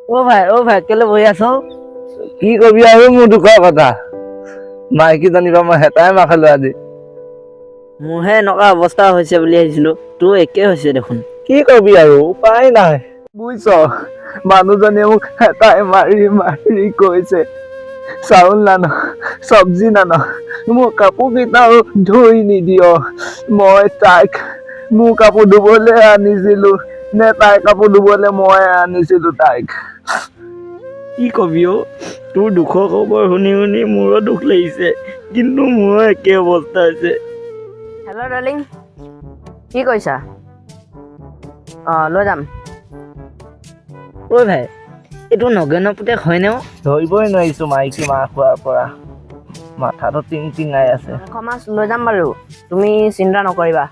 অ ভাই কেলে বহি আছ? কি কবি আৰু মোৰ দুখৰ কথা মাইকী জানিবা মই হেতাই মাখালো আজি মোৰহে এনেকুৱা অৱস্থা হৈছে বুলি আহিছিলো, তোৰ একে হৈছে দেখোন। কি কবি আৰু উপায় নাই বুজিছ মানুহজনীয়ে মোক হেতাই মাৰি মাৰি কৈছে চাউল নান চব্জি নান মোৰ কাপোৰ কেইটাও ধুই নিদিয় মই তাইক মোৰ কাপোৰ ধুবলৈ আনিছিলো নে তাই কাপোৰ ধুবলৈ মই আনিছিলো তাইক কি কবি অ, তোৰ দুখৰ খবৰ শুনি শুনি মোৰো দুখ লাগিছে, কিন্তু মোৰো একে অৱস্থা হৈছে। হেল্ল' ডাৰ্লিং, কি কৰিছা? লৈ যাম। ঐ ভাই, এইটো নগেনৰ পুতেক হয়নে? ধৰিবই নোৱাৰিছো মাইকী মাহ খোৱাৰ পৰা মাথাটো টিং টিঙাই আছে। মাংস মাছ লৈ যাম বাৰু, তুমি চিন্তা নকৰিবা।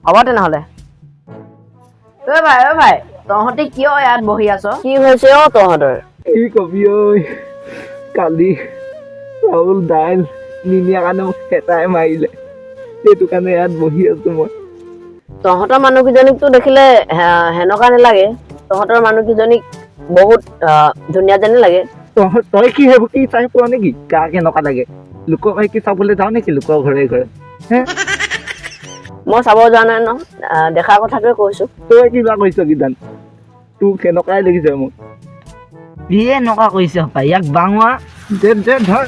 হ'ব তেনেহ'লে। ঐ ভাই তহঁতি কিয় ইয়াত বহি আছ? কি হৈছে অ তহঁতৰ? কি কবি ঐ কালি চাউল দাইল নিনিয়া কাৰণে মোক হেতাই মাৰিলে সেইটো কাৰণে ইয়াত বহি আছো মই। তহঁতৰ মানুহকেইজনীকতো দেখিলে সেনেকুৱা নালাগে, তহঁতৰ মানুহকেইজনীক বহুত ধুনীয়া যেনে লাগে। তই কি সেইবোৰ কি চাই পোৱা নেকি গা কেনেকুৱা লাগে? লোকৰ ভাই কি চাবলৈ যাওঁ নেকি লোকৰ ঘৰে ঘৰে হে? মই চাব যোৱা নাই ন, দেখা কথাটোৱে কৈছো। তই কিবা কৈছ কিজান তোক কেনেকুৱাই দেখিছে মোক। ইয়ে এনেকুৱা কৰিছে হপাই, ইয়াক বাঙোৱা ধৰ